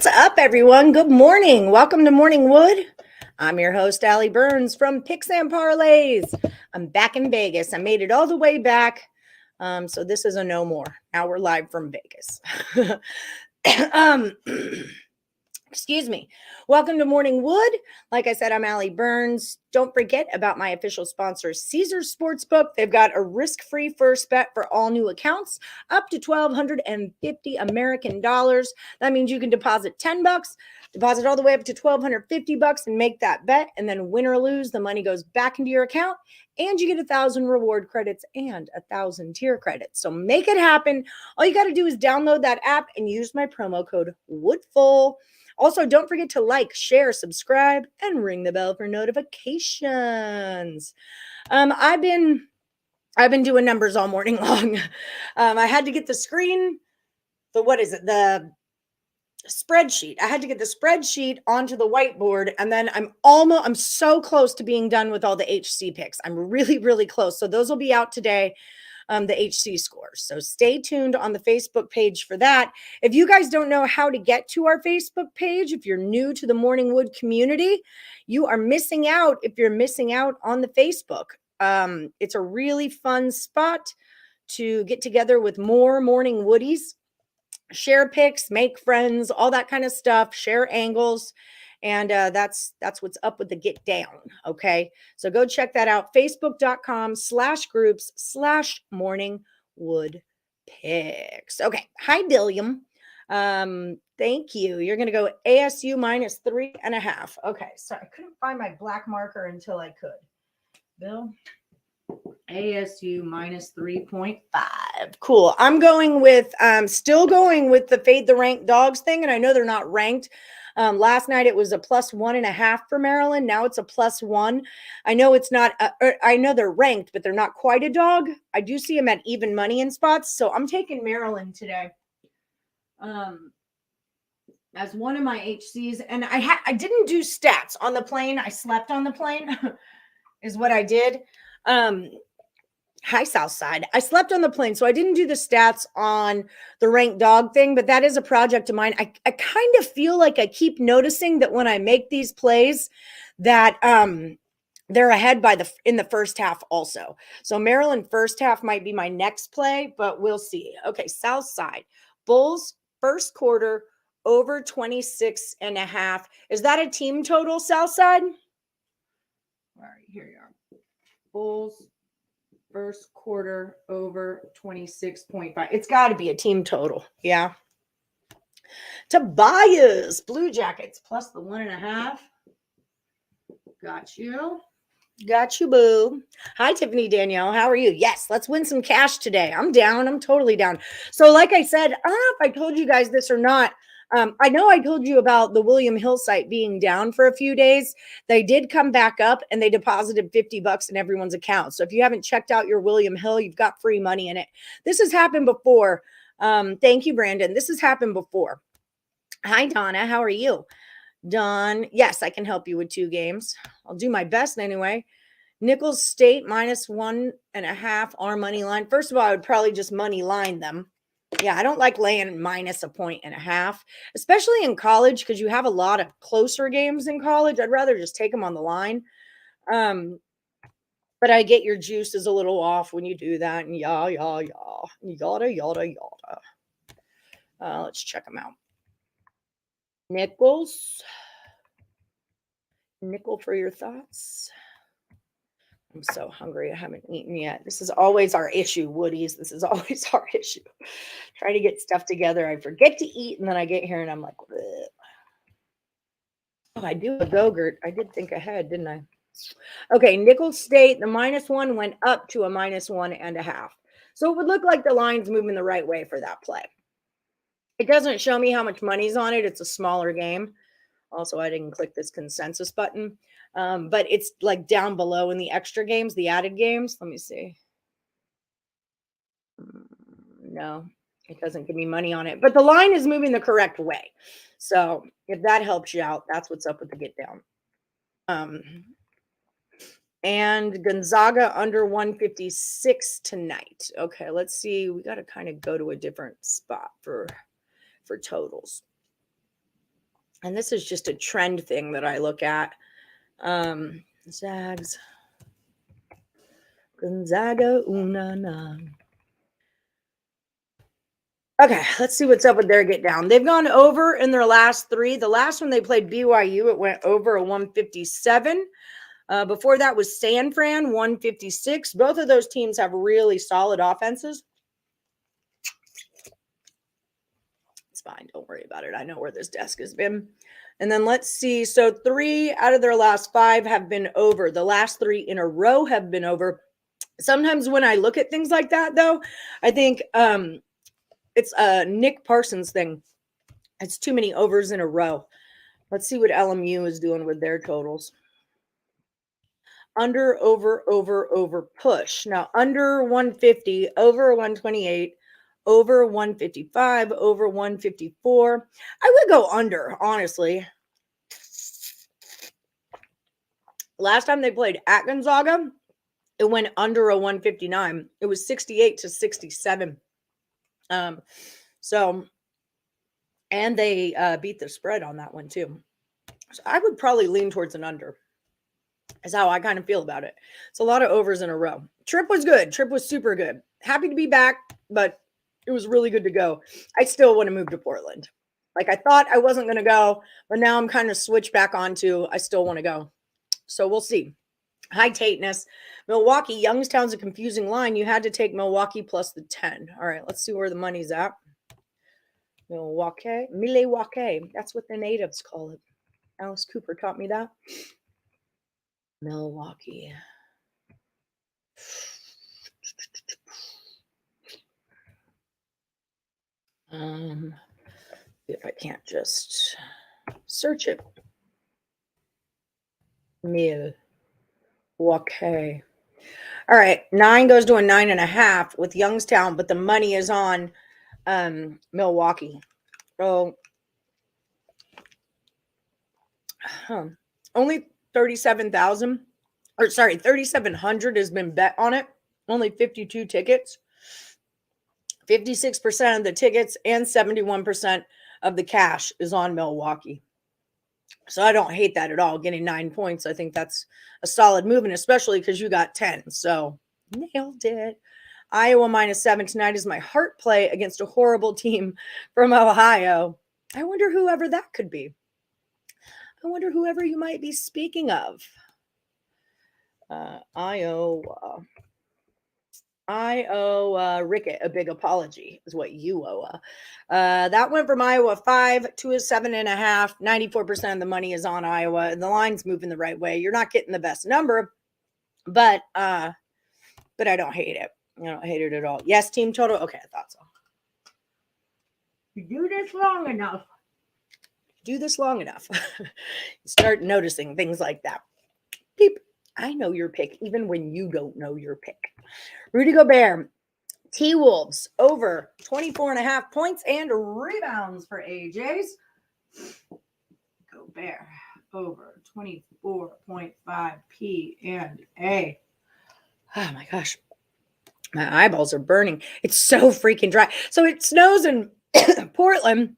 What's up, everyone? Good morning. Welcome to Morning Wood. I'm your host, Allie Burns from Picks and Parlays. I'm back in Vegas. I made it all the way back. So this is a no more. Now we're live from Vegas. Excuse me. Welcome to Morning Wood. Like I said, I'm Allie Burns. Don't forget about my official sponsor, Caesars Sportsbook. They've got a risk-free first bet for all new accounts, up to $1,250 American dollars. That means you can deposit $10, deposit all the way up to $1,250 and make that bet. And then win or lose, the money goes back into your account and you get 1,000 reward credits and 1,000 tier credits. So make it happen. All you got to do is download that app and use my promo code WOODFUL. Also, don't forget to like, share, subscribe, and ring the bell for notifications. I've been doing numbers all morning long. I had to get the spreadsheet. I had to get the spreadsheet onto the whiteboard, and then I'm so close to being done with all the HC picks. I'm really, really close. So those will be out today. The HC scores. So stay tuned on the Facebook page for that. If you guys don't know how to get to our Facebook page, if you're new to the Morning Wood community, you are missing out if you're missing out on the Facebook. It's a really fun spot to get together with more Morning Woodies, share picks, make friends, all that kind of stuff, share angles. And that's what's up with the get down. Okay. So go check that out. Facebook.com/groups/morningwood picks. Okay. Hi, Billiam. Thank you. You're going to go ASU -3.5. Okay. So I couldn't find my black marker until I could. Bill, ASU -3.5. Cool. I'm going with, still going with the fade the ranked dogs thing. And I know they're not ranked. Last night it was a +1.5 for Maryland. Now it's a +1. I know it's not, I know they're ranked, but they're not quite a dog. I do see them at even money in spots. So I'm taking Maryland today. As one of my HCs. And I didn't do stats on the plane. I slept on the plane is what I did. Hi, Southside. I slept on the plane, so I didn't do the stats on the ranked dog thing, but that is a project of mine. I kind of feel like I keep noticing that when I make these plays that they're ahead in the first half also. So Maryland first half might be my next play, but we'll see. Okay, Southside. Bulls first quarter over 26.5. Is that a team total, Southside? All right, here you are. Bulls first quarter over 26.5. It's got to be a team total. Yeah. Tobias, Blue Jackets plus the 1.5. Got you. Got you, boo. Hi, Tiffany Danielle. How are you? Yes, let's win some cash today. I'm down. I'm totally down. So like I said, I don't know if I told you guys this or not. I know I told you about the William Hill site being down for a few days. They did come back up and they deposited $50 in everyone's account. So if you haven't checked out your William Hill, you've got free money in it. This has happened before. Thank you, Brandon. This has happened before. Hi, Donna. How are you? Don. Yes, I can help you with 2 games. I'll do my best anyway. Nichols State -1.5 our money line. First of all, I would probably just money line them. Yeah, I don't like laying -1.5, especially in college because you have a lot of closer games in college. I'd rather just take them on the line. But I get your juices a little off when you do that. And yada. Let's check them out. Nichols. Nickel for your thoughts. I'm so hungry. I haven't eaten yet. This is always our issue, Woodies. This is always our issue. Try to get stuff together. I forget to eat, and then I get here, and I'm like, bleh. Oh, I do a Go-Gurt. I did think ahead, didn't I? Okay, Nichols State, the -1 went up to a -1.5. So it would look like the line's moving the right way for that play. It doesn't show me how much money's on it. It's a smaller game. Also, I didn't click this consensus button. But it's like down below in the extra games, the added games. Let me see. No, it doesn't give me money on it. But the line is moving the correct way. So if that helps you out, that's what's up with the get down. And Gonzaga under 156 tonight. Okay, let's see. We got to kind of go to a different spot for totals. And this is just a trend thing that I look at. Zags. Gonzaga, na. Okay, let's see what's up with their get down. They've gone over in their last 3. The last one they played BYU, it went over a 157. Before that was San Fran, 156. Both of those teams have really solid offenses. It's fine. Don't worry about it. I know where this desk has been. And then let's see. So 3 out of their last 5 have been over. The last 3 in a row have been over. Sometimes when I look at things like that, though, I think it's a Nick Parsons thing. It's too many overs in a row. Let's see what LMU is doing with their totals. Under, over, push. Now, under 150, over 128, over 155, over 154. I would go under, honestly. Last time they played at Gonzaga, it went under a 159. It was 68 to 67. So, and they beat the spread on that one too. So I would probably lean towards an under. Is how I kind of feel about it. It's a lot of overs in a row. Trip was good. Trip was super good. Happy to be back, but it was really good to go. I still want to move to Portland. Like I thought I wasn't going to go, but now I'm kind of switched back onto I still want to go. So we'll see. High Tateness. Milwaukee, Youngstown's a confusing line. You had to take Milwaukee plus the 10. All right, let's see where the money's at. Milwaukee. That's what the natives call it. Alice Cooper taught me that. Milwaukee. If I can't just search it. Milwaukee. All right, 9 goes to a 9.5 with Youngstown, but the money is on Milwaukee. So only 37,000 or sorry, 3,700 has been bet on it. Only 52 tickets. 56% of the tickets and 71% of the cash is on Milwaukee. So I don't hate that at all. Getting 9 points, I think that's a solid move, and especially because you got 10. So nailed it. Iowa -7 tonight is my heart play against a horrible team from Ohio. I wonder whoever that could be. I wonder whoever you might be speaking of. Iowa. I owe Rickett a big apology is what you owe. That went from Iowa 5 to a 7.5. 94% of the money is on Iowa, and the line's moving the right way. You're not getting the best number, but I don't hate it. I don't hate it at all. Yes, team total. Okay, I thought so. You do this long enough. You start noticing things like that. Beep. I know your pick, even when you don't know your pick. Rudy Gobert, T-Wolves, over 24.5 points and rebounds for AJ's. Gobert, over 24.5 P and A. Oh my gosh. My eyeballs are burning. It's so freaking dry. So it snows in Portland.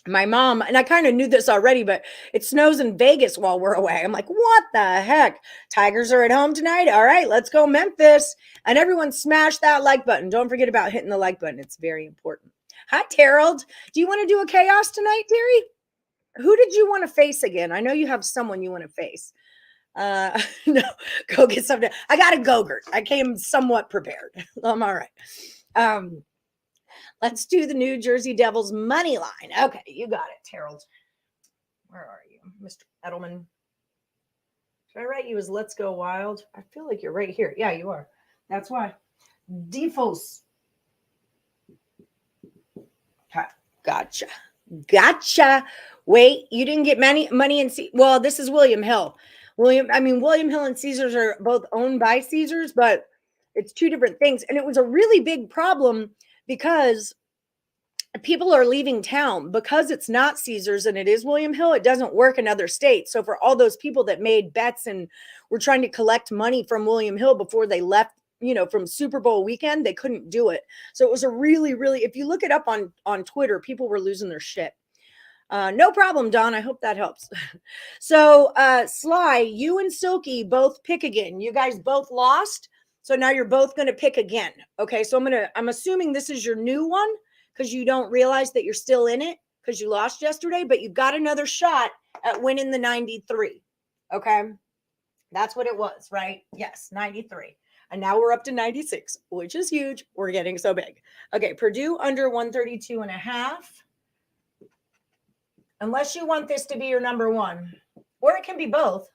My mom, and I kind of knew this already, but it snows in Vegas while we're away. I'm like, what the heck? Tigers are at home tonight. All right, let's go Memphis. And everyone smash that like button. Don't forget about hitting the like button. It's very important. Hi, Terrell. Do you want to do a chaos tonight, Terry? Who did you want to face again? I know you have someone you want to face. No, go get something. I got a Go-Gurt. I came somewhat prepared. I'm all right. Let's do the New Jersey Devils money line. Okay, you got it, Harold. Where are you, Mr. Edelman? Should I write you as Let's Go Wild? I feel like you're right here. Yeah, you are. That's why. Defos. Gotcha. Wait, you didn't get money in well, this is William Hill. William Hill and Caesars are both owned by Caesars, but it's two different things. And it was a really big problem because people are leaving town because it's not Caesars and it is William Hill. It doesn't work in other states. So for all those people that made bets and were trying to collect money from William Hill before they left, from Super Bowl weekend, they couldn't do it. So it was a really, really, if you look it up on Twitter, people were losing their shit. No problem, Don. I hope that helps. So, Sly, you and Silky both pick again. You guys both lost. So now you're both going to pick again. Okay. So I'm assuming this is your new one because you don't realize that you're still in it because you lost yesterday, but you got another shot at winning the 93. Okay. That's what it was, right? Yes. 93. And now we're up to 96, which is huge. We're getting so big. Okay. Purdue under 132.5. Unless you want this to be your number one, or it can be both.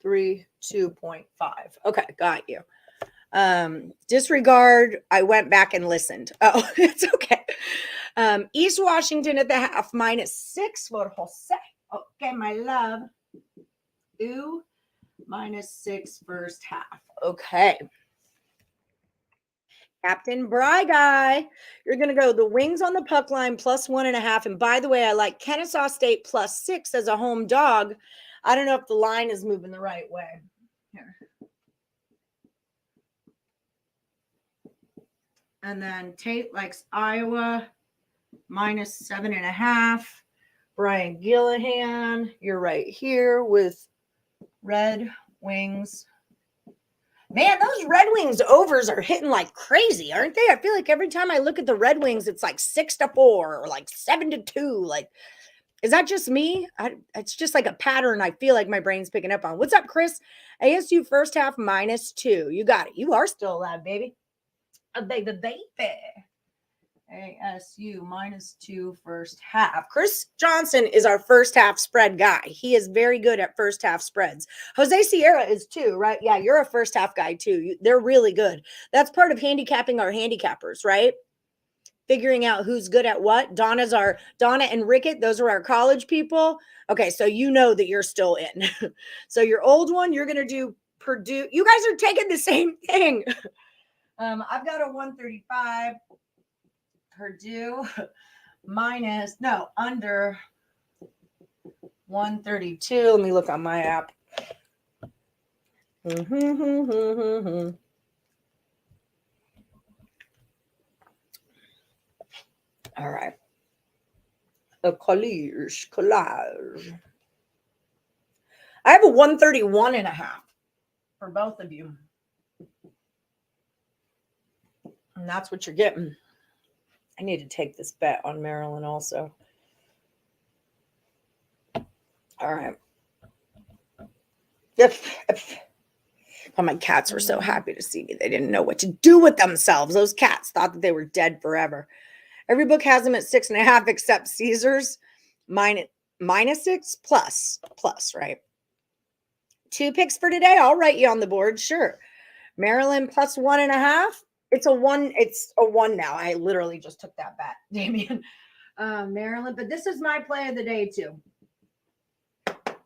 2.5. Okay, got you. Disregard. I went back and listened. Oh, it's okay. East Washington at the half -6 for Jose. Okay, my love. Ooh, -6 first half. Okay. Captain Bry Guy, you're going to go the Wings on the puck line +1.5. And by the way, I like Kennesaw State +6 as a home dog. I don't know if the line is moving the right way. Here. And then Tate likes Iowa -7.5. Brian Gillihan, you're right here with Red Wings. Man, those Red Wings overs are hitting like crazy, aren't they? I feel like every time I look at the Red Wings, it's like 6-4 or like 7-2. Like, is that just me? It's just like a pattern I feel like my brain's picking up on. What's up, Chris? ASU first half -2. You got it. You are still alive, baby. A baby. ASU -2 first half. Chris Johnson is our first half spread guy. He is very good at first half spreads. Jose Sierra is too, right? Yeah, you're a first half guy too. They're really good. That's part of handicapping our handicappers, right? Figuring out who's good at what. Donna and Rickett, those are our college people. Okay, so you know that you're still in. So your old one, you're going to do Purdue. You guys are taking the same thing. I've got a 135. Purdue under 132. Let me look on my app. All right. A collage. I have a 131.5 for both of you. And that's what you're getting. I need to take this bet on Maryland also. All right. Oh, my cats were so happy to see me. They didn't know what to do with themselves. Those cats thought that they were dead forever. Every book has them at 6.5 except Caesars. -6 plus, right? 2 picks for today. I'll write you on the board. Sure. Maryland +1.5. It's a 1 now. I literally just took that bet, Damien. Maryland, but this is my play of the day too.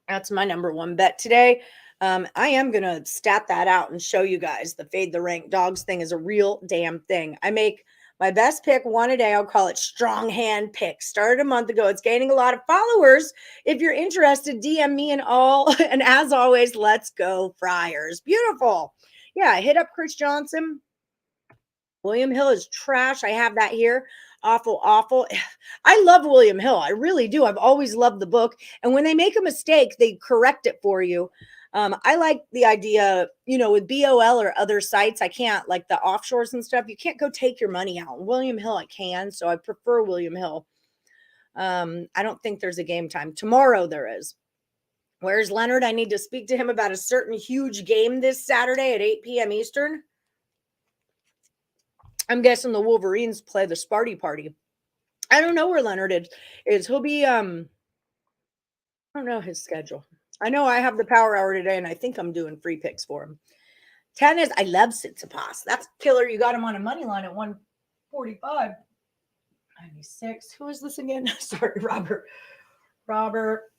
That's my number one bet today. I am going to stat that out and show you guys the fade the rank dogs thing is a real damn thing. I make my best pick one a day. I'll call it strong hand pick. Started a month ago. It's gaining a lot of followers. If you're interested, DM me and all. And as always, let's go Friars. Beautiful. Yeah, hit up Chris Johnson. William Hill is trash. I have that here. Awful. I love William Hill. I really do. I've always loved the book. And when they make a mistake, they correct it for you. I like the idea, with BOL or other sites, I can't, like the offshores and stuff, you can't go take your money out. William Hill, I can. So I prefer William Hill. I don't think there's a game time. Tomorrow there is. Where's Leonard? I need to speak to him about a certain huge game this Saturday at 8 p.m. Eastern. I'm guessing the Wolverines play the Sparty Party. I don't know where Leonard is. He'll be, I don't know his schedule. I know I have the power hour today, and I think I'm doing free picks for him. Tennis, I love Tsitsipas. That's killer. You got him on a money line at 145. 96. Who is this again? Sorry, Robert.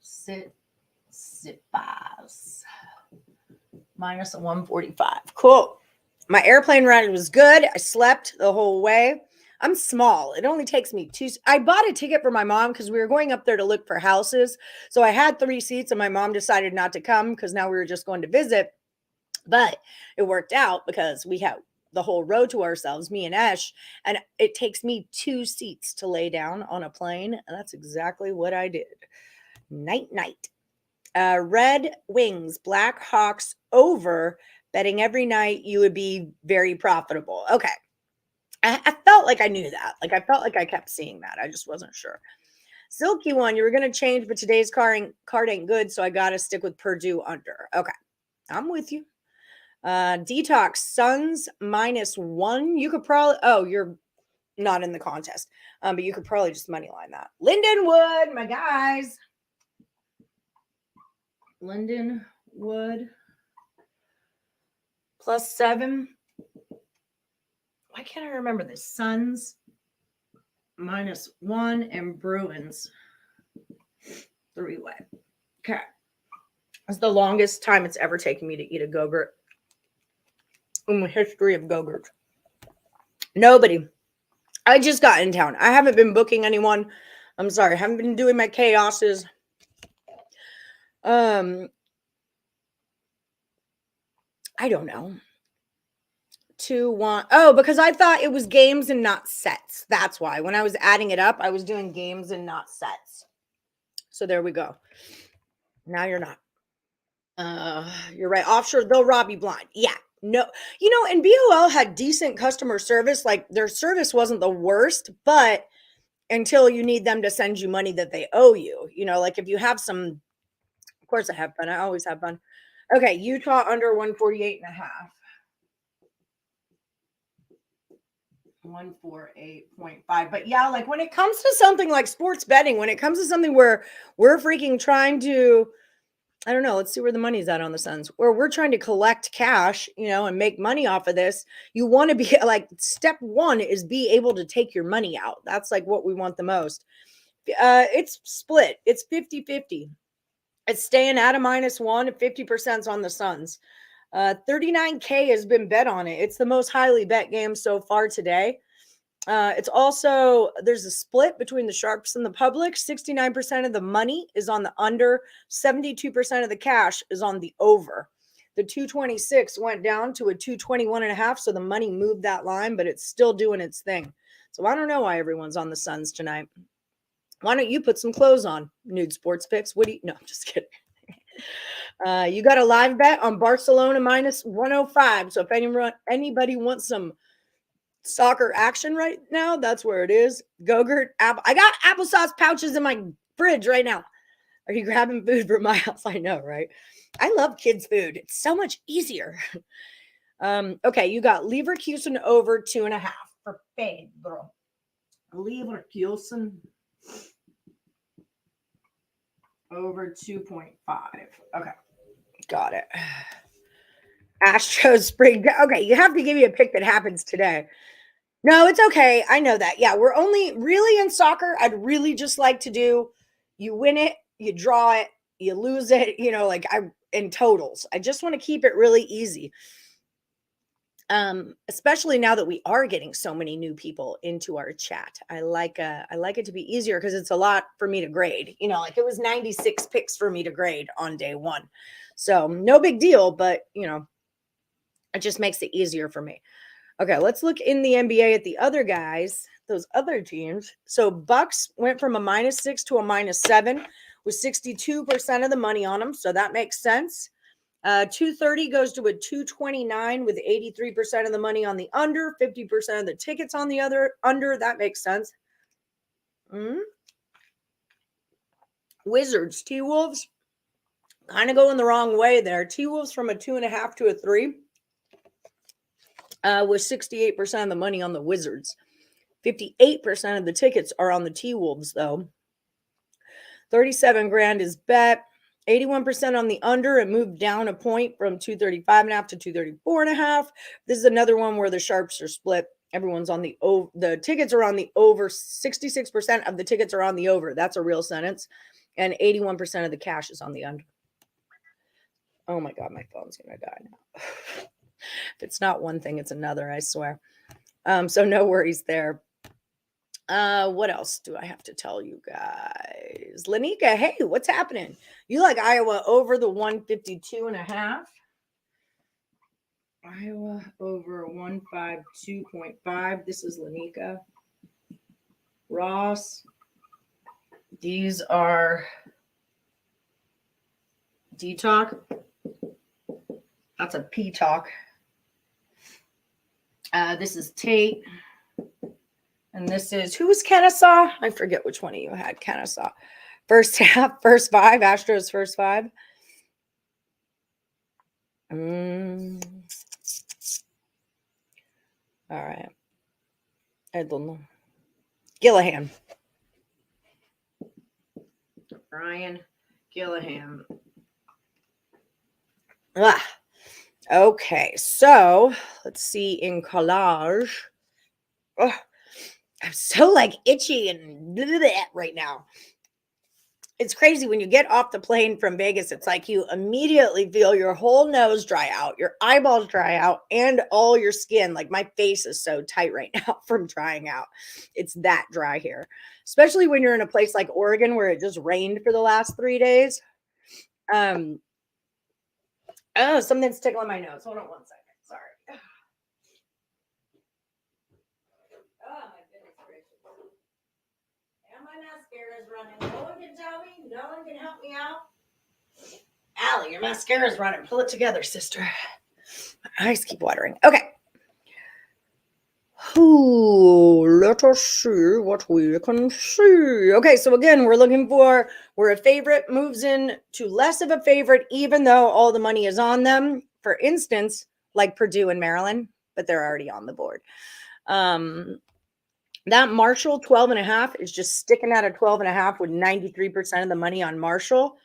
Tsitsipas. Minus a 145. Cool. My airplane ride was good. I slept the whole way. I'm small. It only takes me 2. I bought a ticket for my mom because we were going up there to look for houses. So I had 3 seats and my mom decided not to come because now we were just going to visit. But it worked out because we the whole row to ourselves, me and Esh, and it takes me 2 seats to lay down on a plane, and that's exactly what I did. Night, night. Red Wings, Black Hawks over. Betting every night, you would be very profitable. Okay. I felt like I knew that. Like I felt like I kept seeing that. I just wasn't sure. Silky one, you were going to change, but today's card ain't good, so I got to stick with Purdue under. Okay. I'm with you. Detox, Suns -1. You could probably, oh, you're not in the contest, but you could probably just money line that. Lindenwood, my guys. Lindenwood +7. Why can't I remember this? Suns -1 and Bruins 3-way. Okay. It's the longest time it's ever taken me to eat a Go-Gurt in the history of Go-Gurt. Nobody. I just got in town. I haven't been booking anyone. I'm sorry. I haven't been doing my chaoses. I don't know. 2-1. Oh, because I thought it was games and not sets. That's why. When I was adding it up, I was doing games and not sets. So there we go. Now you're not. You're right. Offshore, they'll rob you blind. Yeah. No, and BOL had decent customer service. Like their service wasn't the worst, but until you need them to send you money that they owe you, like if you have some, of course I have fun. I always have fun. Okay. Utah under 148.5. 148.5. But yeah, like when it comes to something like sports betting, when it comes to something where we're freaking trying to, I don't know, let's see where the money's at on the Suns, where we're trying to collect cash, and make money off of this. You want to be like, step 1 is be able to take your money out. That's like what we want the most. It's split. It's 50-50. It's staying at a -1 and 50% on the Suns. 39K has been bet on it. It's the most highly bet game so far today. It's also, there's a split between the sharps and the public. 69% of the money is on the under. 72% of the cash is on the over. The 226 went down to a 221.5. So the money moved that line, but it's still doing its thing. So I don't know why everyone's on the Suns tonight. Why don't you put some clothes on? Nude sports picks. No, I'm just kidding. You got a live bet on Barcelona -105. So if anybody wants some soccer action right now, that's where it is. Go-Gurt, I got applesauce pouches in my fridge right now. Are you grabbing food from my house? I know, right? I love kids' food. It's so much easier. Okay, you got Leverkusen over 2.5 for fade, bro. Leverkusen over 2.5. Okay, got it. Astros spring. Okay, you have to give me a pick that happens today. No, it's okay. I know that. Yeah, we're only really in soccer. I'd really just like to do, you win it, you draw it, you lose it, in totals. I just want to keep it really easy. Especially now that we are getting so many new people into our chat. I like it to be easier because it's a lot for me to grade. Like it was 96 picks for me to grade on day 1. So no big deal, but it just makes it easier for me. Okay, let's look in the NBA at the other guys, those other teams. So Bucks went from a -6 to a -7 with 62% of the money on them. So that makes sense. 230 goes to a 229 with 83% of the money on the under, 50% of the tickets on the other under. That makes sense. Wizards, T-Wolves, kind of going the wrong way there. T-Wolves from a 2.5 to a 3. With 68% of the money on the Wizards. 58% of the tickets are on the T-Wolves, though. 37 grand is bet. 81% on the under. It moved down a point from 235.5 to 234.5. This is another one where the sharps are split. Everyone's on the over. The tickets are on the over. 66% of the tickets are on the over. That's a real sentence. And 81% of the cash is on the under. Oh my God, my phone's going to die now. If it's not one thing, it's another, I swear. So no worries there. What else do I have to tell you guys? Lenika, hey, what's happening? You like Iowa over the 152.5? Iowa over 152.5. This is Lanika. Ross. These are D-Talk. That's a P-Talk. This is Tate. And this is, who was Kennesaw? I forget which one of you had Kennesaw. First half, first five. Astros first five. All right. I don't know. Gillihan. Brian Gillihan. Okay, so let's see in collage. Oh, I'm so like itchy and right now. It's crazy when you get off the plane from Vegas. It's like you immediately feel your whole nose dry out, your eyeballs dry out, and all your skin. Like my face is so tight right now from drying out. It's that dry here, especially when you're in a place like Oregon where it just rained for the last 3 days. Oh, something's tickling my nose. Hold on 1 second. Sorry. Oh, my goodness gracious. And my mascara's running. No one can tell me. No one can help me out. Allie, your mascara's running. Pull it together, sister. My eyes keep watering. Okay. Ooh, let us see what we can see. Okay, so again, we're looking for where a favorite moves in to less of a favorite, even though all the money is on them. For instance, like Purdue and Maryland, but they're already on the board. That Marshall 12.5 is just sticking out at 12.5 with 93% of the money on Marshall.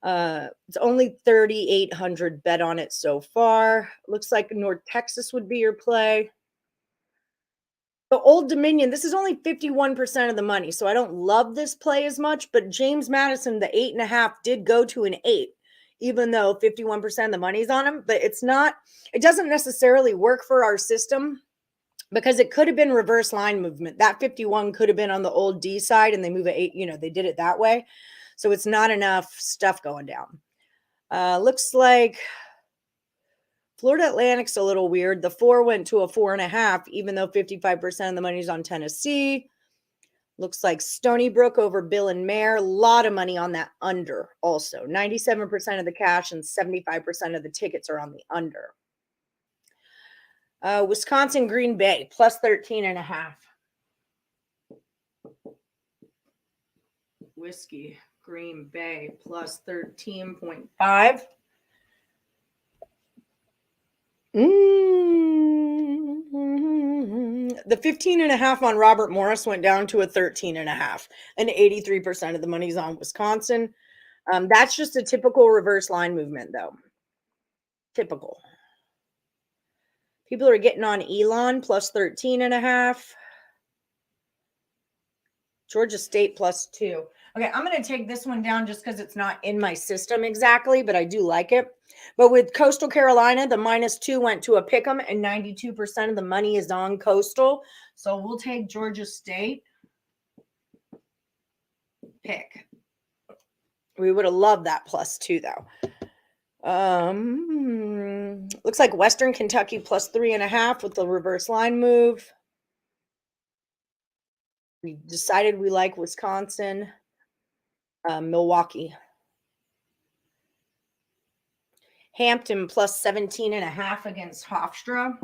It's only 3,800 bet on it so far. Looks like North Texas would be your play. The Old Dominion, this is only 51% of the money, so I don't love this play as much, but James Madison, the 8.5, did go to an 8, even though 51% of the money's on him, but it doesn't necessarily work for our system because it could have been reverse line movement. That 51 could have been on the old D side and they move at 8, they did it that way. So it's not enough stuff going down. Looks like Florida Atlantic's a little weird. The 4 went to a 4.5, even though 55% of the money's on Tennessee. Looks like Stony Brook over Bill and Mare. A lot of money on that under also. 97% of the cash and 75% of the tickets are on the under. Wisconsin Green Bay plus 13.5. Whiskey Green Bay plus 13.5. The 15.5 on Robert Morris went down to a 13.5, and 83% of the money's on Wisconsin. That's just a typical reverse line movement, though. Typical. People are getting on Elon plus 13.5. Georgia State plus 2. Okay, I'm going to take this one down just because it's not in my system exactly, but I do like it. But with Coastal Carolina, the -2 went to a pick'em, and 92% of the money is on Coastal. So we'll take Georgia State. Pick. We would have loved that +2, though. Looks like Western Kentucky plus 3.5 with the reverse line move. We decided we like Wisconsin. Milwaukee. Hampton plus 17.5 against Hofstra.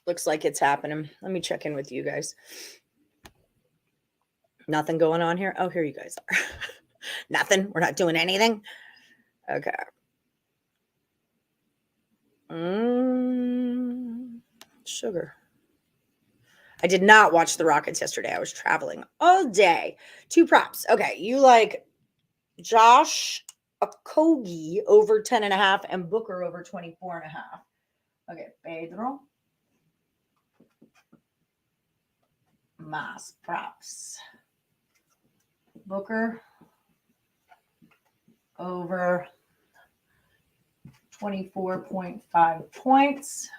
Looks like it's happening. Let me check in with you guys. Nothing going on here? Oh, here you guys are. Nothing? We're not doing anything? Okay. Sugar. I did not watch the Rockets yesterday. I was traveling all day. 2 props. Okay, you like Josh Okogie over 10.5 and Booker over 24.5. Okay, Pedro. Mas props. Booker over 24.5 points.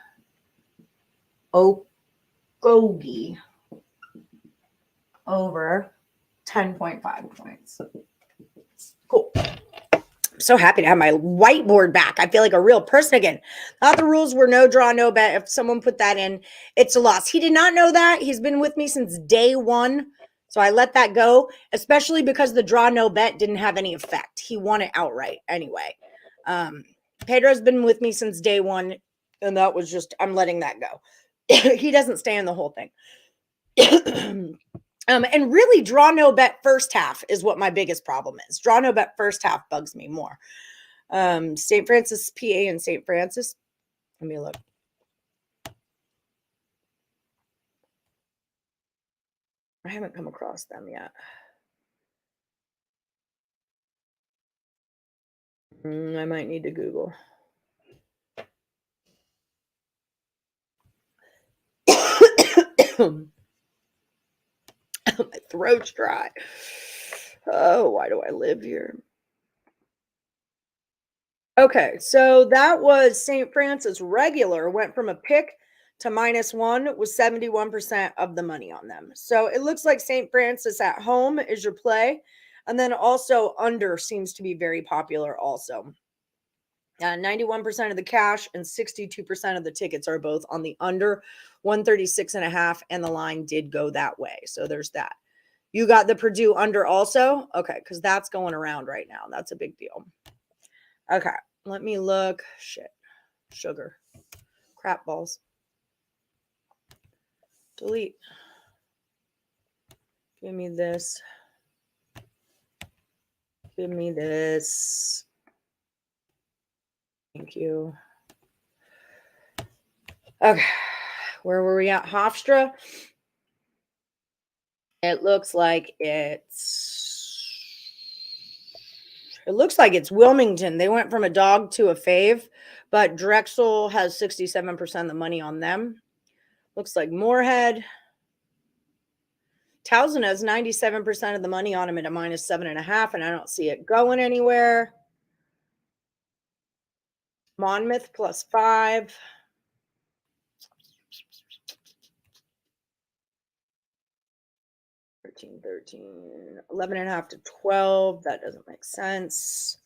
Okogie over 10.5 points. Cool. I'm so happy to have my whiteboard back. I feel like a real person again. Thought the rules were no draw, no bet. If someone put that in, it's a loss. He did not know that. He's been with me since day one. So I let that go, especially because the draw, no bet didn't have any effect. He won it outright anyway. Pedro's been with me since day one, and that was just, I'm letting that go. He doesn't stay in the whole thing. And really, draw no bet first half is what my biggest problem is. Draw no bet first half bugs me more. St. Francis, PA, and St. Francis. Let me look. I haven't come across them yet. I might need to Google. My throat's dry. Oh, why do I live here? Okay, so that was St. Francis regular. Went from a pick to -1, was 71% of the money on them. So it looks like St. Francis at home is your play. And then also under seems to be very popular also. 91% of the cash and 62% of the tickets are both on the under 136.5, and the line did go that way. So there's that. You got the Purdue under also? Okay, because that's going around right now. That's a big deal. Okay, let me look. Shit. Sugar. Crap balls. Delete. Give me this. Give me this. Thank you. Okay. Where were we at? Hofstra. It looks like it's Wilmington. They went from a dog to a fave, but Drexel has 67% of the money on them. Looks like Moorhead. Towson has 97% of the money on him at a -7.5, and I don't see it going anywhere. Monmouth +5. $13, 11.5 to 12. That doesn't make sense.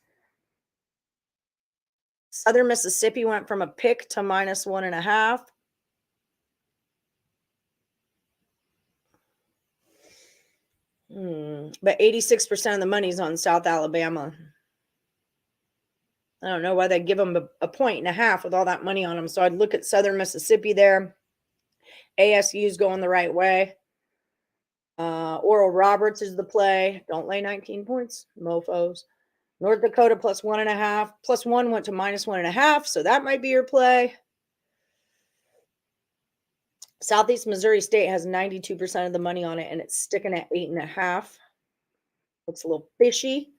Southern Mississippi went from a pick to -1.5. But 86% of the money's on South Alabama. I don't know why they give them a 1.5 with all that money on them. So I'd look at Southern Mississippi there. ASU's going the right way. Oral Roberts is the play. Don't lay 19 points, mofos. North Dakota +1.5. +1 went to -1.5. So that might be your play. Southeast Missouri State has 92% of the money on it, and it's sticking at 8.5. Looks a little fishy.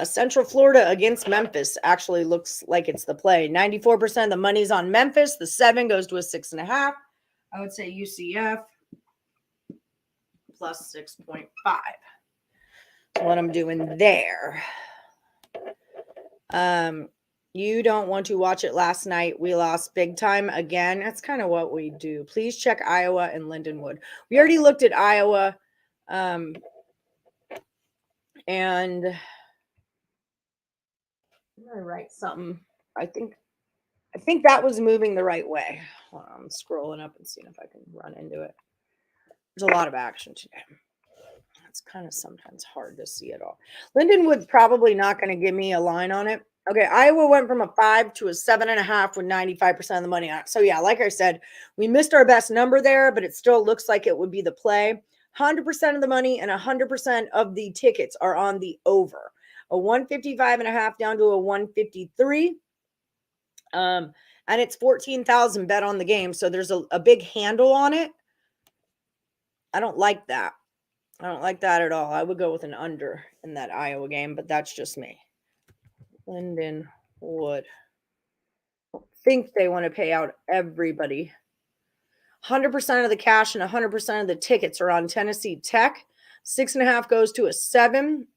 Central Florida against Memphis actually looks like it's the play. 94% of the money's on Memphis. The 7 goes to a 6.5. I would say UCF +6.5. That's what I'm doing there. You don't want to watch it last night. We lost big time again. That's kind of what we do. Please check Iowa and Lindenwood. We already looked at Iowa. And I'm gonna write something. I think that was moving the right way. Hold on, I'm scrolling up and seeing if I can run into it. There's a lot of action today. It's kind of sometimes hard to see it all. Lindenwood's probably not going to give me a line on it. Okay, Iowa went from a 5 to a 7.5 with 95% of the money on it. So yeah, like I said, we missed our best number there, but it still looks like it would be the play. 100% of the money and 100% of the tickets are on the over. A 155.5 down to a 153. And it's 14,000 bet on the game. So there's a big handle on it. I don't like that. I don't like that at all. I would go with an under in that Iowa game, but that's just me. Lindenwood. I don't think they want to pay out everybody. 100% of the cash and 100% of the tickets are on Tennessee Tech. 6.5 goes to a 7.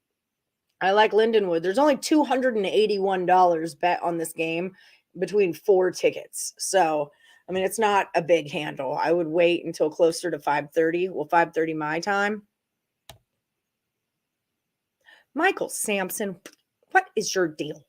I like Lindenwood. There's only $281 bet on this game between 4 tickets. So, I mean, it's not a big handle. I would wait until closer to 5:30. Well, 5:30 my time. Michael Sampson, what is your deal?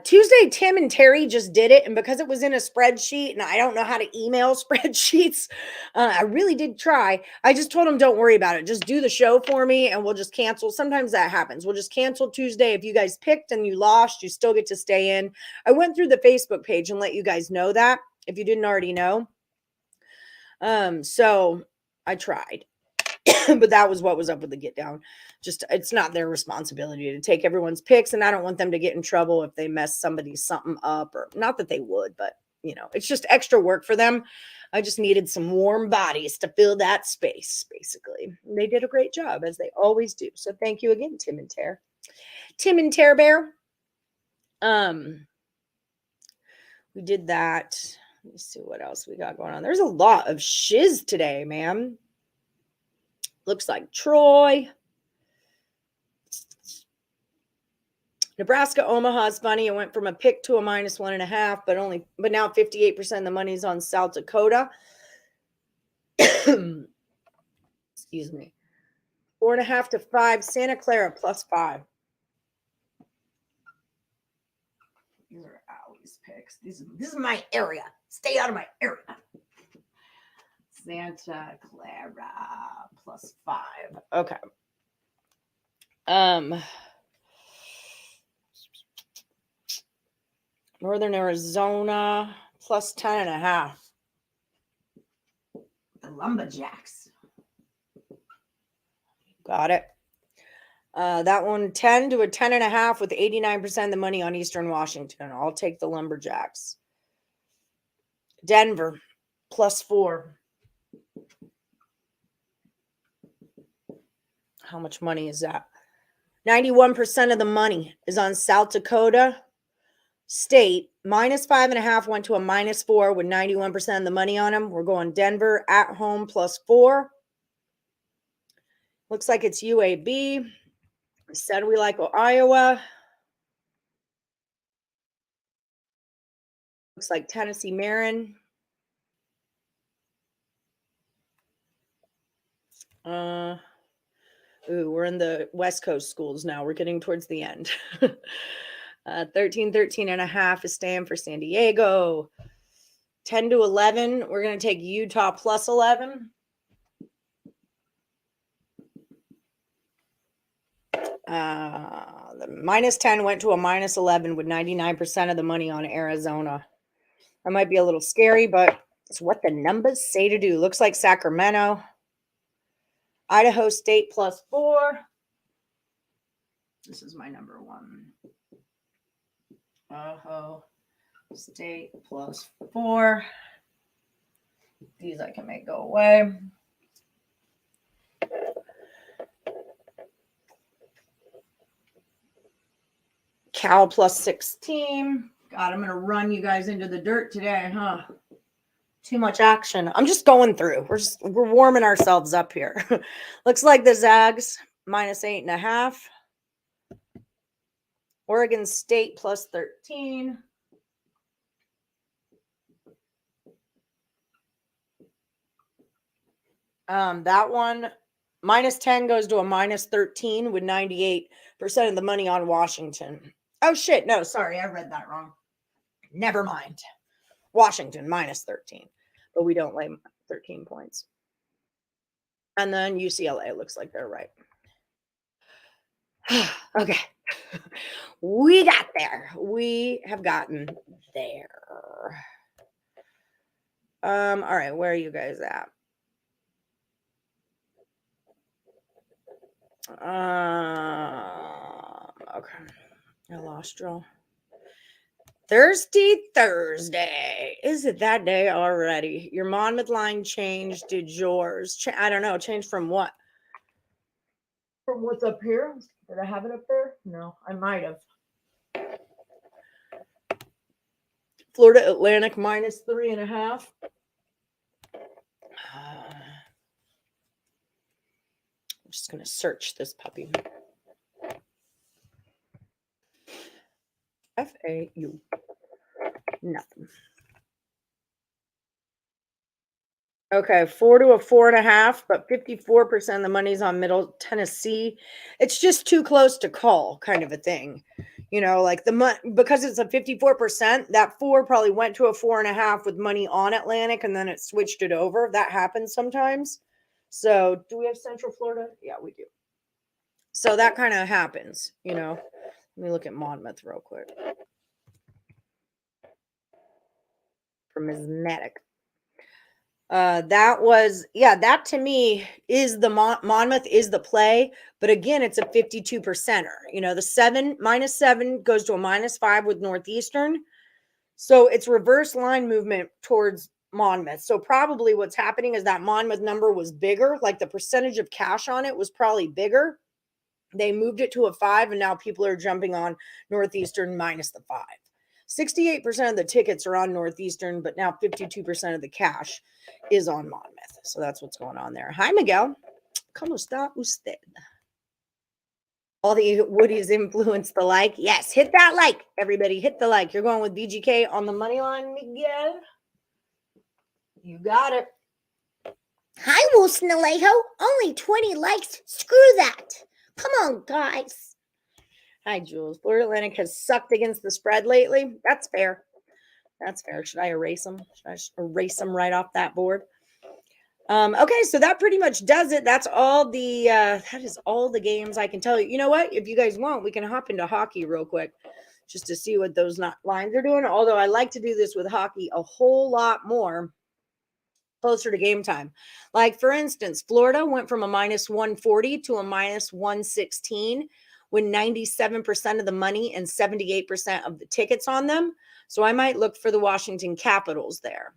Tuesday, Tim and Terry just did it. And because it was in a spreadsheet and I don't know how to email spreadsheets, I really did try. I just told them, don't worry about it. Just do the show for me and we'll just cancel. Sometimes that happens. We'll just cancel Tuesday. If you guys picked and you lost, you still get to stay in. I went through the Facebook page and let you guys know that if you didn't already know. So I tried. But that was what was up with the get down. Just it's not their responsibility to take everyone's picks, and I don't want them to get in trouble if they mess something up, or not that they would, but it's just extra work for them. I just needed some warm bodies to fill that space, basically. And they did a great job, as they always do. So thank you again, Tim and Tear. Tim and Tear Bear. We did that. Let me see what else we got going on. There's a lot of shiz today, man. Looks like Troy. Nebraska Omaha's funny. It went from a pick to a -1.5, but now 58% of the money's on South Dakota. Excuse me. 4.5 to 5. Santa Clara +5. These are Allie's picks. This is my area. Stay out of my area. Santa Clara +5. Okay. Northern Arizona +10.5. The Lumberjacks. Got it. That one 10 to a 10.5 with 89% of the money on Eastern Washington. I'll take the Lumberjacks. Denver +4. How much money is that? 91% of the money is on South Dakota State. -5.5 went to a -4 with 91% of the money on them. We're going Denver at home +4. Looks like it's UAB. We said we like Iowa. Looks like Tennessee Marin. We're in the West Coast schools now. We're getting towards the end. 13.5 is staying for San Diego. 10 to 11. We're going to take Utah +11. The -10 went to a -11 with 99% of the money on Arizona. That might be a little scary, but it's what the numbers say to do. Looks like Sacramento. Idaho State +4. This is my number one. Idaho State +4. These I can make go away. Cal +16. God, I'm going to run you guys into the dirt today, huh? Too much action. I'm just going through. We're warming ourselves up here. Looks like the Zags -8.5. Oregon State +13. That one -10 goes to a -13 with 98% of the money on Washington. Oh shit, no, sorry, I read that wrong. Never mind. Washington -13, but we don't lay 13 points. And then UCLA looks like they're right. Okay. We got there. We have gotten there. All right, where are you guys at? Okay. I lost y'all. Thursday. Is it that day already? Your Monmouth line changed. Did yours? I don't know. Changed from what? From what's up here? Did I have it up there? No, I might have. Florida Atlantic -3.5. I'm just going to search this puppy. FAU. Nothing. Okay, 4 to a 4.5, but 54% of the money's on Middle Tennessee. It's just too close to call, kind of a thing. You know, like because it's a 54%, that 4 probably went to a 4.5 with money on Atlantic, and then it switched it over. That happens sometimes. So, do we have Central Florida? Yeah, we do. So that kind of happens, you know. Let me look at Monmouth real quick. For Mismatic. That to me is the Monmouth is the play, but again, it's a 52%er. You know, the -7 goes to a -5 with Northeastern. So it's reverse line movement towards Monmouth. So probably what's happening is that Monmouth number was bigger, like the percentage of cash on it was probably bigger. They moved it to a 5, and now people are jumping on Northeastern minus the 5. 68% of the tickets are on Northeastern, but now 52% of the cash is on Monmouth. So that's what's going on there. Hi, Miguel. ¿Cómo está usted? All the Woodies influence the like. Yes, hit that like, everybody. Hit the like. You're going with BGK on the money line, Miguel. You got it. Hi, Wilson Alejo. Only 20 likes. Screw that. Come on, guys. Hi, Jules. Florida Atlantic has sucked against the spread lately. That's fair. That's fair. Should I erase them? Should I just erase them right off that board? Okay, so that pretty much does it. That's all that is all the games I can tell you. You know what? If you guys want, we can hop into hockey real quick just to see what those lines are doing. Although I like to do this with hockey a whole lot more closer to game time. Like, for instance, Florida went from a -140 to a -116 with 97% of the money and 78% of the tickets on them. So I might look for the Washington Capitals there.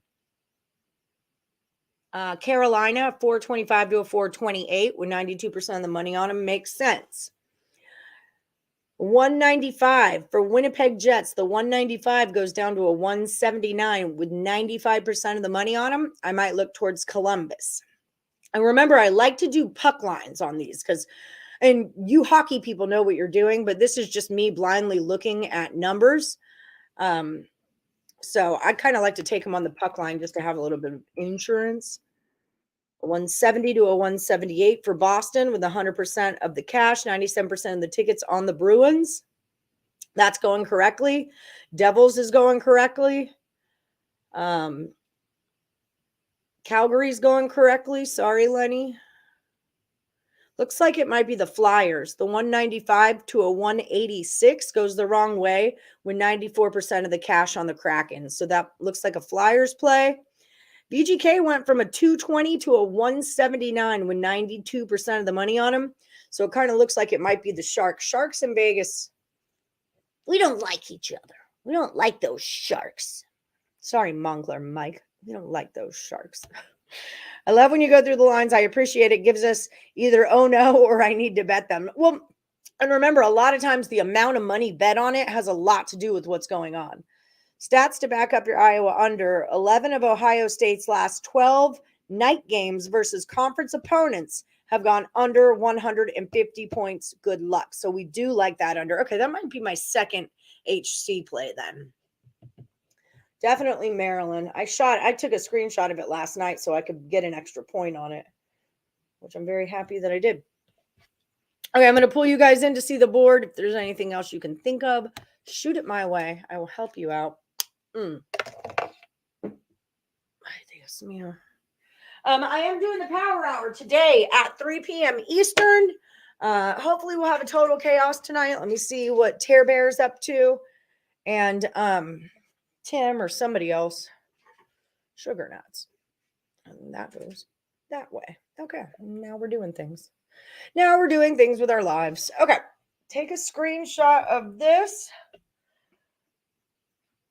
Carolina, 425 to a 428 with 92% of the money on them. Makes sense. 195 for Winnipeg Jets. The 195 goes down to a 179 with 95% of the money on them. I might look towards Columbus. And remember, I like to do puck lines on these and you hockey people know what you're doing, but this is just me blindly looking at numbers. So I kind of like to take them on the puck line just to have a little bit of insurance. 170 to a 178 for Boston with 100% of the cash, 97% of the tickets on the Bruins. That's going correctly. Devils is going correctly. Calgary's going correctly. Sorry, Lenny. Looks like it might be the Flyers. The 195 to a 186 goes the wrong way with 94% of the cash on the Kraken. So that looks like a Flyers play. BGK went from a 220 to a 179 with 92% of the money on him. So it kind of looks like it might be the Sharks. Sharks in Vegas, we don't like each other. We don't like those Sharks. Sorry, Mongler Mike. We don't like those Sharks. I love when you go through the lines. I appreciate it. Gives us either oh no or I need to bet them. Well, and remember, a lot of times the amount of money bet on it has a lot to do with what's going on. Stats to back up your Iowa under. 11 of Ohio State's last 12 night games versus conference opponents have gone under 150 points. Good luck. So we do like that under. Okay, that might be my second HC play then. Definitely Maryland. I took a screenshot of it last night so I could get an extra point on it, which I'm very happy that I did. Okay, I'm going to pull you guys in to see the board. If there's anything else you can think of, shoot it my way. I will help you out. I am doing the power hour today at 3 p.m. Eastern. Hopefully we'll have a total chaos tonight. Let me see what Tear Bear's up to. And Tim or somebody else. Sugar nuts. And that goes that way. Okay. Now we're doing things. Now we're doing things with our lives. Okay. Take a screenshot of this.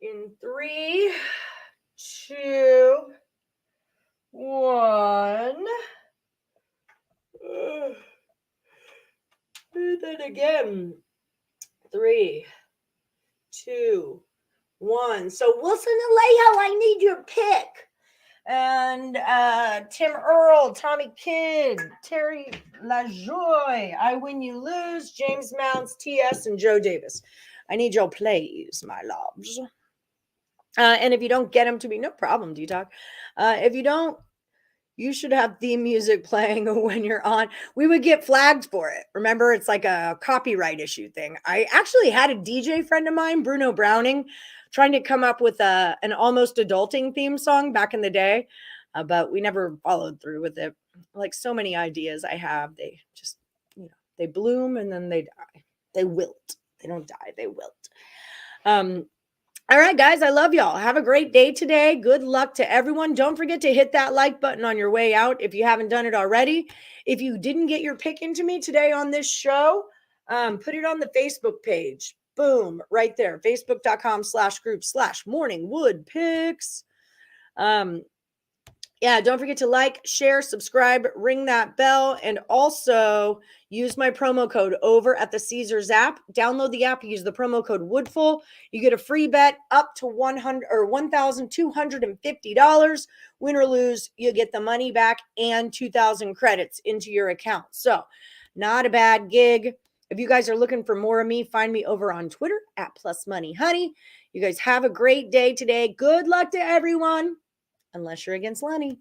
In 3, 2, 1. Do that again. 3, 2, 1. So Wilson Alejo, I need your pick. And Tim Earle, Tommy Kidd, Terry LaJoy, I Win You Lose, James Mounts, TS, and Joe Davis. I need your plays, my loves. And if you don't get them to me, no problem, D-Talk. If you don't You should have theme music playing when you're on. We would get flagged for it. Remember, it's like a copyright issue thing. I actually had a DJ friend of mine, Bruno Browning, trying to come up with an almost adulting theme song back in the day, but we never followed through with it. Like so many ideas I have, they just, they bloom and then they die. They wilt. They don't die. They wilt. All right, guys, I love y'all. Have a great day today. Good luck to everyone. Don't forget to hit that like button on your way out if you haven't done it already. If you didn't get your pick into me today on this show, put it on the Facebook page. Boom, right there. Facebook.com/group/morningwoodpicks. Yeah, don't forget to like, share, subscribe, ring that bell, and also use my promo code over at the Caesars app. Download the app, use the promo code Woodful. You get a free bet up to $1,250. Win or lose, you get the money back and 2,000 credits into your account. So, not a bad gig. If you guys are looking for more of me, find me over on Twitter at @PlusMoneyHoney. You guys have a great day today. Good luck to everyone. Unless you're against Lenny.